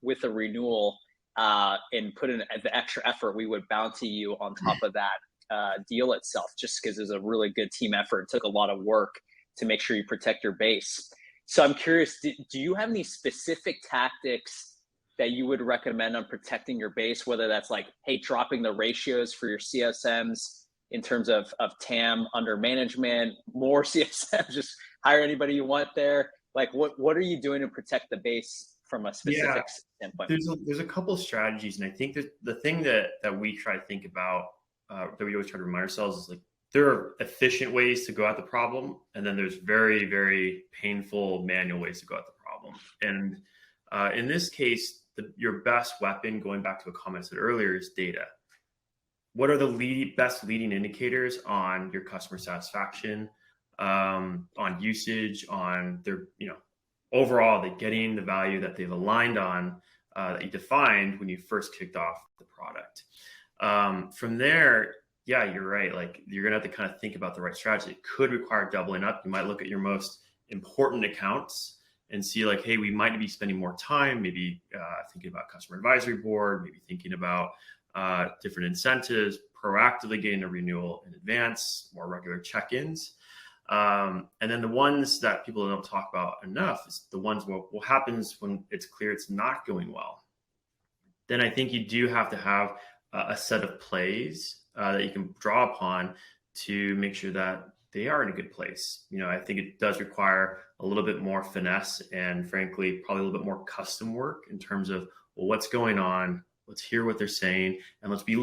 with a renewal and put in the extra effort, we would bounty you on top of that deal itself, just because it was a really good team effort. It took a lot of work to make sure you protect your base. So I'm curious, do you have any specific tactics that you would recommend on protecting your base, whether that's hey, dropping the ratios for your CSMs in terms of TAM under management, more CSM, just hire anybody you want there? What are you doing to protect the base from a specific standpoint? There's a couple of strategies. And I think that the thing that we try to think about, that we always try to remind ourselves, is there are efficient ways to go at the problem, and then there's very, very painful manual ways to go at the problem. And in this case, your best weapon, going back to a comment I said earlier, is data. What are the best leading indicators on your customer satisfaction, on usage, on their, overall, they getting the value that they've aligned on, that you defined when you first kicked off the product. From there, yeah, you're right. Like, you're gonna have to kind of think about the right strategy. It could require doubling up. You might look at your most important accounts and see like, hey, we might be spending more time, maybe thinking about customer advisory board, maybe thinking about different incentives, proactively getting a renewal in advance, more regular check-ins. And then the ones that people don't talk about enough is the ones what happens when it's clear it's not going well. Then I think you do have to have a set of plays that you can draw upon to make sure that they are in a good place. I think it does require a little bit more finesse and, frankly, probably a little bit more custom work in terms of, well, what's going on? Let's hear what they're saying, and let's be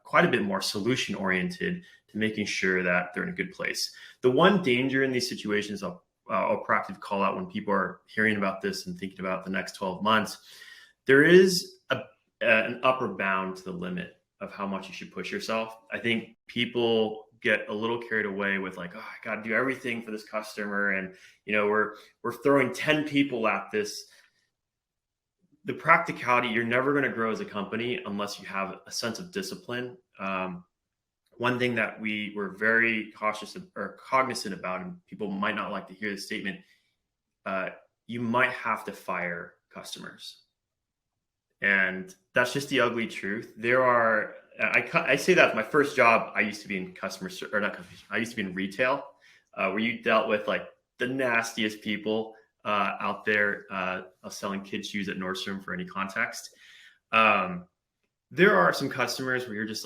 quite a bit more solution oriented to making sure that they're in a good place. The one danger in these situations, I'll proactively call out when people are hearing about this and thinking about the next 12 months, there is an upper bound to the limit of how much you should push yourself. I think people get a little carried away with like, oh, I got to do everything for this customer. And, we're throwing 10 people at this. The practicality, you're never going to grow as a company unless you have a sense of discipline. One thing that we were very cautious or cognizant about, and people might not like to hear this statement, you might have to fire customers. And that's just the ugly truth. I say that my first job, I used to be in I used to be in retail, where you dealt with like the nastiest people out there selling kids' shoes at Nordstrom for any context. There are some customers where you're just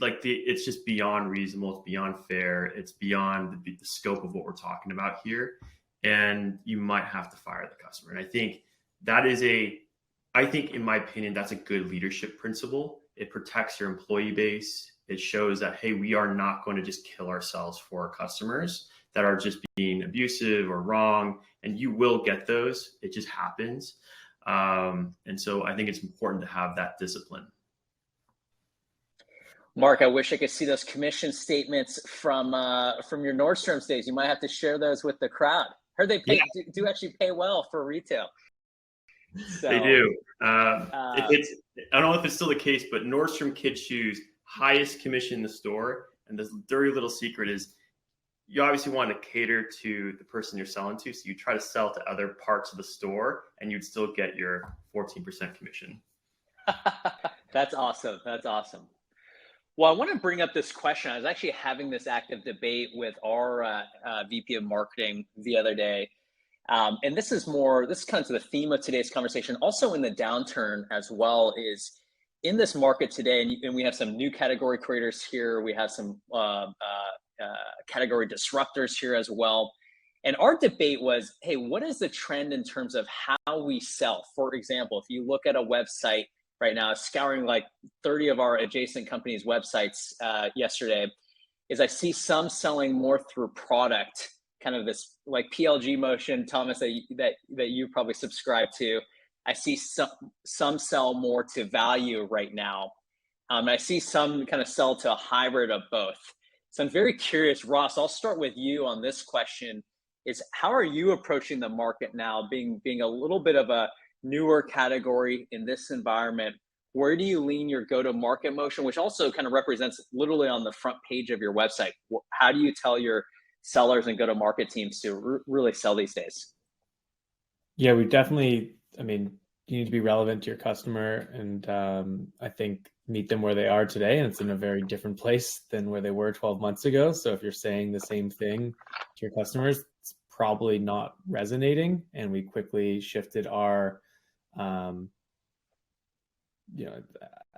it's just beyond reasonable, it's beyond fair, it's beyond the scope of what we're talking about here, and you might have to fire the customer. And I think in my opinion, that's a good leadership principle. It protects your employee base. It shows that, hey, we are not going to just kill ourselves for our customers that are just being abusive or wrong. And you will get those. It just happens. And so I think it's important to have that discipline. Mark, I wish I could see those commission statements from your Nordstrom's days. You might have to share those with the crowd. Heard they do actually pay well for retail. So, they do. I don't know if it's still the case, but Nordstrom kids shoes, highest commission in the store. And the dirty little secret is you obviously want to cater to the person you're selling to. So you try to sell to other parts of the store and you'd still get your 14% commission. That's awesome. That's awesome. Well, I want to bring up this question. I was actually having this active debate with our VP of marketing the other day. And this is kind of the theme of today's conversation. Also in the downturn as well, is in this market today, and we have some new category creators here. We have some category disruptors here as well. And our debate was, hey, what is the trend in terms of how we sell? For example, if you look at a website right now, scouring like 30 of our adjacent companies' websites yesterday, is I see some selling more through product, kind of this like PLG motion, Thomas, that you probably subscribe to. I see some sell more to value right now. I see some kind of sell to a hybrid of both. So I'm very curious, Ross, I'll start with you on this question, is how are you approaching the market now, being a little bit of a newer category in this environment? Where do you lean your go-to-market motion, which also kind of represents literally on the front page of your website? How do you tell your sellers and go-to-market teams to really sell these days? Yeah, we definitely, you need to be relevant to your customer, and I think meet them where they are today. And it's in a very different place than where they were 12 months ago. So if you're saying the same thing to your customers, it's probably not resonating. And we quickly shifted our, I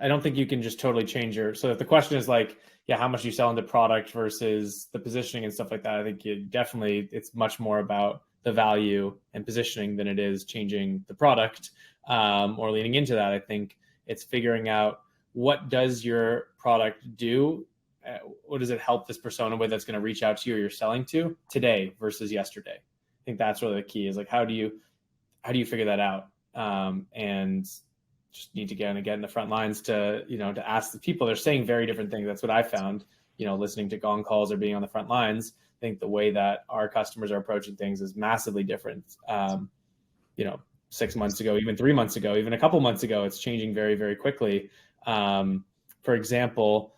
don't think you can just totally change so if the question is like, how much you sell into product versus the positioning and stuff like that, I think it's much more about the value and positioning than it is changing the product or leaning into that. I think it's figuring out what does your product do what does it help this persona with that's going to reach out to you or you're selling to today versus yesterday? I think that's really the key, is like, how do you figure that out? And just need to get in the front lines to, to ask the people. They're saying very different things. That's what I found, listening to gong calls or being on the front lines. I think the way that our customers are approaching things is massively different. 6 months ago, even 3 months ago, even a couple months ago, it's changing very, very quickly. For example,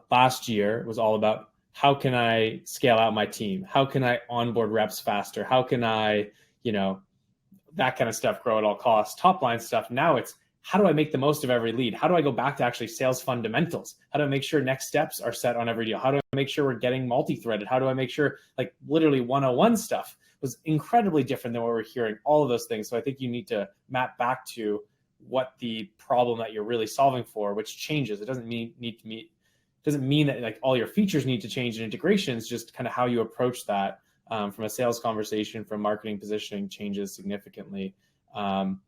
last year was all about, how can I scale out my team? How can I onboard reps faster? How can I, that kind of stuff, grow at all costs, top line stuff. Now it's, how do I make the most of every lead? How do I go back to actually sales fundamentals? How do I make sure next steps are set on every deal? How do I make sure we're getting multi-threaded? How do I make sure, like, literally 101 stuff was incredibly different than what we're hearing, all of those things. So I think you need to map back to what the problem that you're really solving for, which changes. It doesn't mean that like all your features need to change in integrations, just kind of how you approach that from a sales conversation, from marketing positioning, changes significantly. And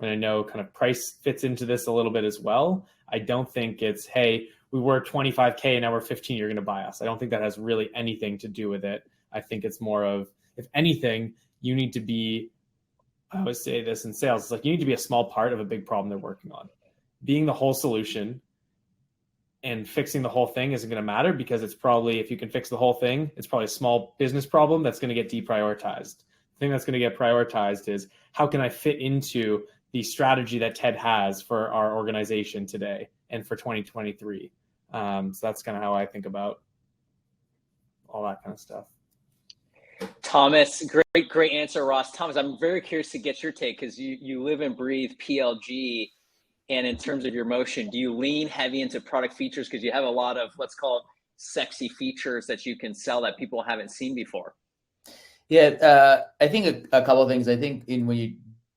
I know kind of price fits into this a little bit as well. I don't think it's, hey, we were 25K and now we're 15, you're going to buy us. I don't think that has really anything to do with it. I think it's more of, if anything, you need to be, I always say this in sales, it's like you need to be a small part of a big problem they're working on. Being the whole solution and fixing the whole thing isn't going to matter, because it's probably, if you can fix the whole thing, it's probably a small business problem that's going to get deprioritized. The thing that's going to get prioritized is, how can I fit into the strategy that Ted has for our organization today and for 2023. So that's kind of how I think about all that kind of stuff. Thomas, great answer, Ross. Thomas, I'm very curious to get your take, because you live and breathe PLG. And in terms of your motion, do you lean heavy into product features because you have a lot of, let's call it, sexy features that you can sell that people haven't seen before? Yeah, I think a couple of things. I think when you're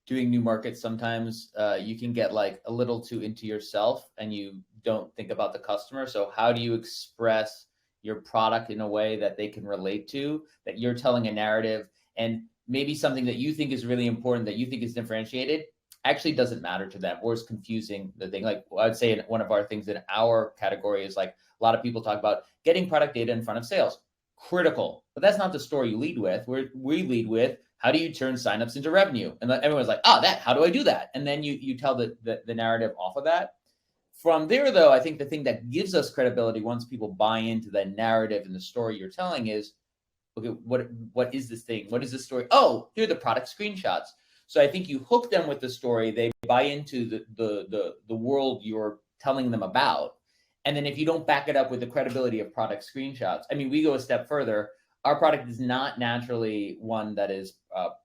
doing new markets, sometimes you can get like a little too into yourself and you don't think about the customer. So how do you express your product in a way that they can relate to, that you're telling a narrative, and maybe something that you think is really important, that you think is differentiated, actually doesn't matter to them, or is confusing the thing. Like I'd say one of our things in our category is, like, a lot of people talk about getting product data in front of sales. Critical, but that's not the story you lead with. We lead with, how do you turn signups into revenue? And everyone's like, how do I do that? And then you tell the narrative off of that. From there, though, I think the thing that gives us credibility once people buy into the narrative and the story you're telling is, okay, what is this thing? What is this story? Oh, here are the product screenshots. So I think you hook them with the story, they buy into the world you're telling them about. And then if you don't back it up with the credibility of product screenshots, I mean, we go a step further. Our product is not naturally one that is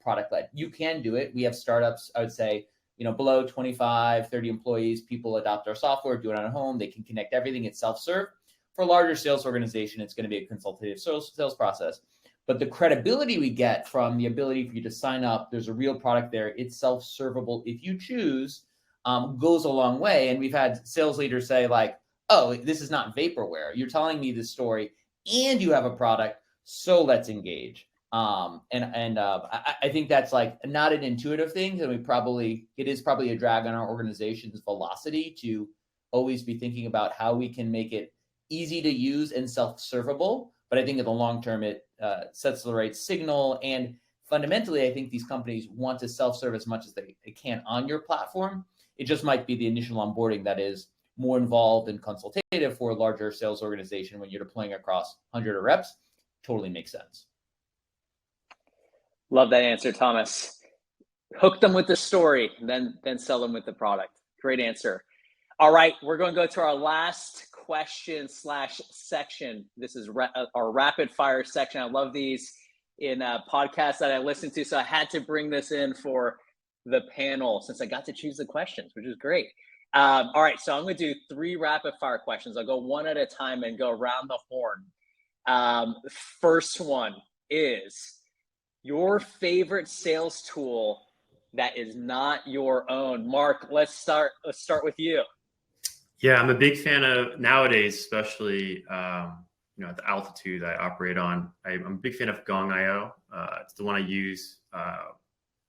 product-led. You can do it. We have startups, I would say, below 25, 30 employees, people adopt our software, do it on home. They can connect everything. It's self-serve. For a larger sales organization, it's going to be a consultative sales process. But the credibility we get from the ability for you to sign up, there's a real product there, it's self-servable if you choose, goes a long way. And we've had sales leaders say, like, oh, this is not vaporware. You're telling me this story and you have a product, so let's engage. I think that's like not an intuitive thing. And it is probably a drag on our organization's velocity to always be thinking about how we can make it easy to use and self-servable. But I think in the long term, it sets the right signal. And fundamentally, I think these companies want to self-serve as much as they can on your platform. It just might be the initial onboarding that is more involved and consultative for a larger sales organization when you're deploying across 100 reps. Totally makes sense. Love that answer, Thomas. Hook them with the story, then sell them with the product. Great answer. All right, we're going to go to our last question / section. This is our rapid fire section. I love these in podcasts that I listen to, so I had to bring this in for the panel since I got to choose the questions, which is great. All right, so I'm going to do 3 rapid fire questions. I'll go one at a time and go around the horn. First one is your favorite sales tool that is not your own. Mark, let's start with you. Yeah, I'm a big fan of, nowadays, especially at the altitude I operate on. I'm a big fan of Gong.io. It's the one I use.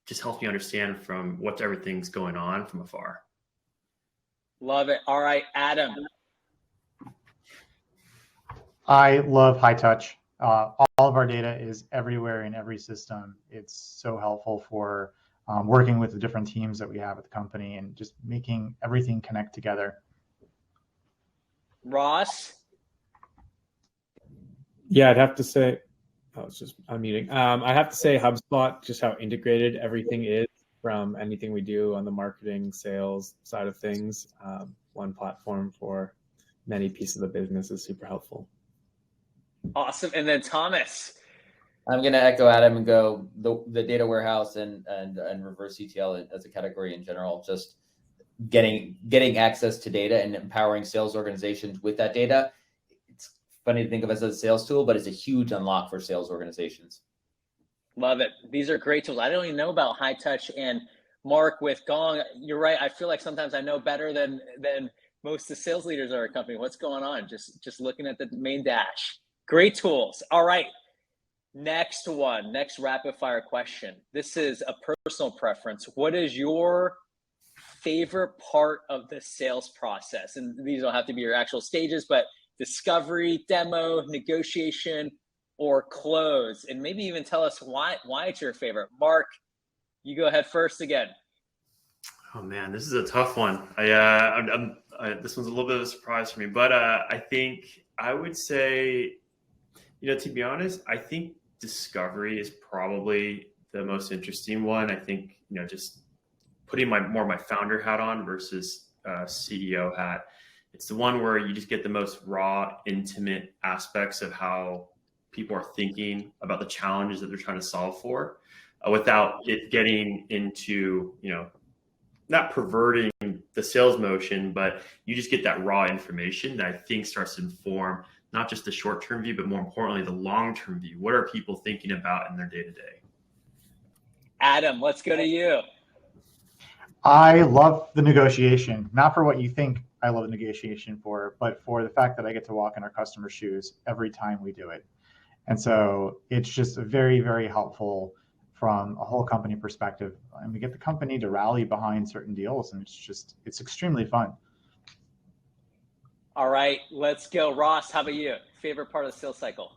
Just helps me understand from what everything's going on from afar. Love it. All right, Adam. I love high touch. All of our data is everywhere in every system. It's so helpful for working with the different teams that we have at the company and just making everything connect together. Ross? Yeah, I'd have to say, I was just unmuting. I have to say HubSpot, just how integrated everything is from anything we do on the marketing, sales side of things. One platform for many pieces of the business is super helpful. Awesome. And then Thomas? I'm going to echo Adam and go the data warehouse and reverse ETL as a category in general, just getting access to data and empowering sales organizations with that data. It's funny to think of as a sales tool, but it's a huge unlock for sales organizations. Love it. These are great tools. I don't even know about high touch. And Mark, with Gong, you're right. I feel like sometimes I know better than most of the sales leaders at our company. What's going on? Just looking at the main dash. Great tools. All right. Next rapid fire question. This is a personal preference. What is your favorite part of the sales process? And these don't have to be your actual stages, but discovery, demo, negotiation, or close. And maybe even tell us why it's your favorite. Mark, you go ahead first again. Oh man, this is a tough one. This one's a little bit of a surprise for me, but I think I would say, to be honest, I think discovery is probably the most interesting one. I think, just putting more of my founder hat on versus CEO hat. It's the one where you just get the most raw, intimate aspects of how people are thinking about the challenges that they're trying to solve for, without it getting into, not perverting the sales motion, but you just get that raw information that I think starts to inform not just the short-term view, but more importantly, the long-term view. What are people thinking about in their day-to-day? Adam, let's go to you. I love the negotiation, not for what you think I love the negotiation for, but for the fact that I get to walk in our customers' shoes every time we do it. And so it's just very, very helpful from a whole company perspective. And we get the company to rally behind certain deals, and it's extremely fun. All right, let's go. Ross, how about you? Favorite part of the sales cycle?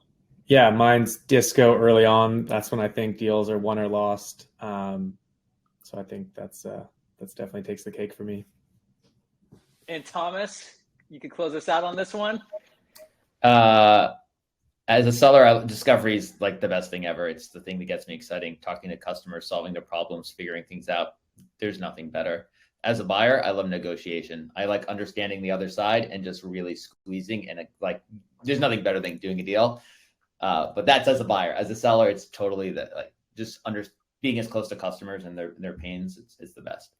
Yeah, mine's disco early on. That's when I think deals are won or lost. So I think that's definitely takes the cake for me. And Thomas, you could close us out on this one. As a seller, discovery is like the best thing ever. It's the thing that gets me exciting. Talking to customers, solving their problems, figuring things out. There's nothing better. As a buyer, I love negotiation. I like understanding the other side and just really squeezing. And there's nothing better than doing a deal. But that's as a buyer. As a seller, it's totally being as close to customers and their pains. It's the best.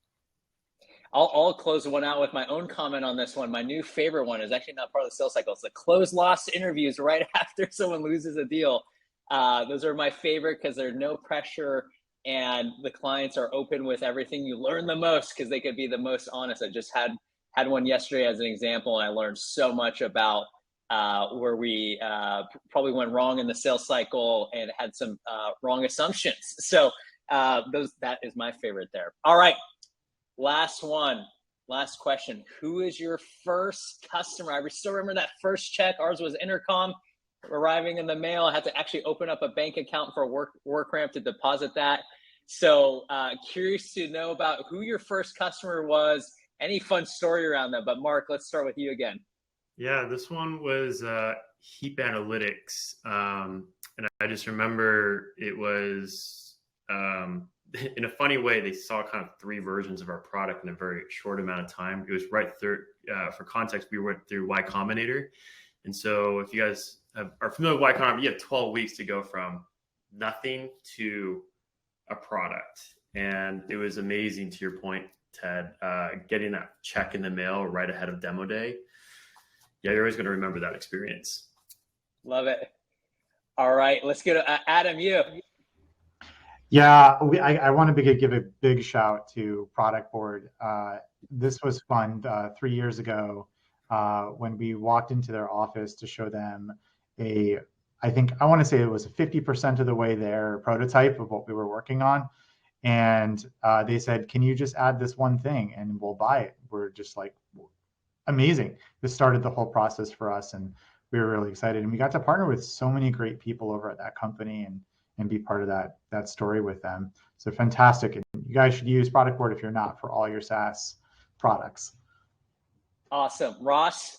I'll close one out with my own comment on this one. My new favorite one is actually not part of the sales cycle. It's the close loss interviews right after someone loses a deal. Those are my favorite because there's no pressure and the clients are open with everything. You learn the most because they could be the most honest. I just had one yesterday as an example, and I learned so much about where we probably went wrong in the sales cycle and had some wrong assumptions. So that is my favorite there. All right. Last question. Who is your first customer? I still remember that first check. Ours was Intercom arriving in the mail. I had to actually open up a bank account for WorkRamp to deposit that. So curious to know about who your first customer was, any fun story around that. But Mark, let's start with you again. Yeah, this one was Heap Analytics. And I just remember it was, in a funny way, they saw kind of 3 versions of our product in a very short amount of time. It was right through, for context, we went through Y Combinator. And so if you guys are familiar with Y Combinator, you have 12 weeks to go from nothing to a product. And it was amazing, to your point, Ted, getting that check in the mail right ahead of demo day. Yeah, you're always going to remember that experience. Love it. All right, let's go to Adam, you. Yeah, I want to give a big shout to Product Board. This was fun 3 years ago when we walked into their office to show them I want to say it was 50% of the way there prototype of what we were working on. And they said, can you just add this one thing and we'll buy it? We're just like, amazing. This started the whole process for us. And we were really excited, and we got to partner with so many great people over at that company and be part of that story with them. So fantastic. And you guys should use Product Board if you're not, for all your SaaS products. Awesome. Ross?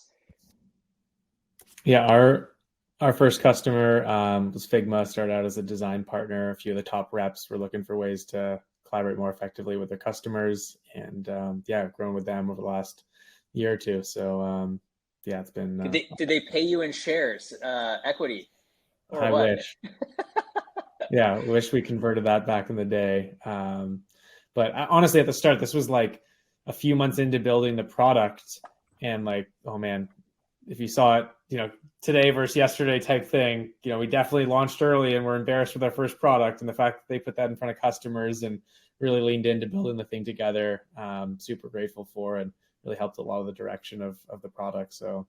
Yeah, our first customer was Figma. Started out as a design partner. A few of the top reps were looking for ways to collaborate more effectively with their customers, and grown with them over the last year or two. So yeah, it's been. Did they pay you in shares, equity? Or I what? wish. Yeah, wish we converted that back in the day. But honestly, at the start, this was like a few months into building the product, and like, oh man, if you saw it, today versus yesterday type thing, we definitely launched early and we're embarrassed with our first product, and the fact that they put that in front of customers and really leaned into building the thing together, super grateful for, and really helped a lot of the direction of the product. So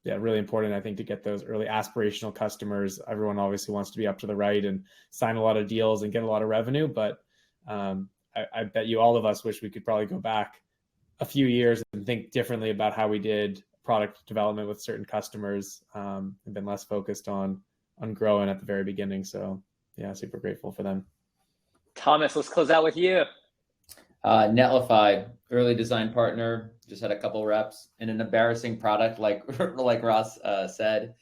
yeah, really important, I think, to get those early aspirational customers. Everyone obviously wants to be up to the right and sign a lot of deals and get a lot of revenue, but I bet you all of us wish we could probably go back a few years and think differently about how we did product development with certain customers, and been less focused on growing at the very beginning. So yeah, super grateful for them. Thomas, let's close out with you. Netlify, early design partner, just had a couple reps and an embarrassing product, like Ross said.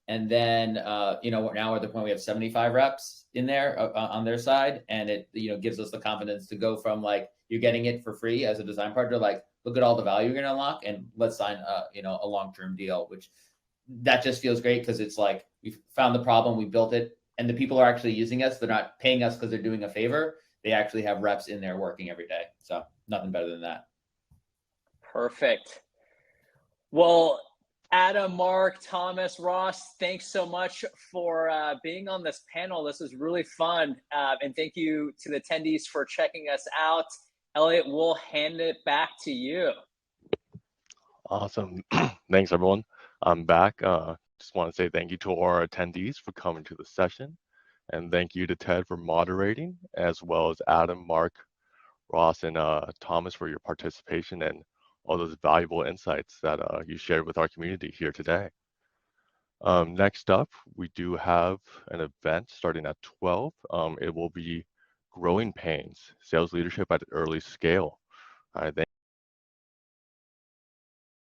And then, now we're at the point we have 75 reps in there on their side. And it, gives us the confidence to go from like, you're getting it for free as a design partner, like, look at all the value you're going to unlock, and let's sign a long-term deal, which that just feels great, because it's like, we found the problem, we built it, and the people are actually using us. They're not paying us because they're doing a favor. They actually have reps in there working every day. So nothing better than that. Perfect. Well, Adam, Mark, Thomas, Ross, thanks so much for being on this panel. This was really fun. And thank you to the attendees for checking us out. Elliot, we'll hand it back to you. Awesome. Thanks, everyone. I'm back. Just want to say thank you to our attendees for coming to the session. And thank you to Ted for moderating, as well as Adam, Mark, Ross, and Thomas for your participation and all those valuable insights that you shared with our community here today. Next up, we do have an event starting at 12. It will be Growing Pains, Sales Leadership at an Early Scale. All right,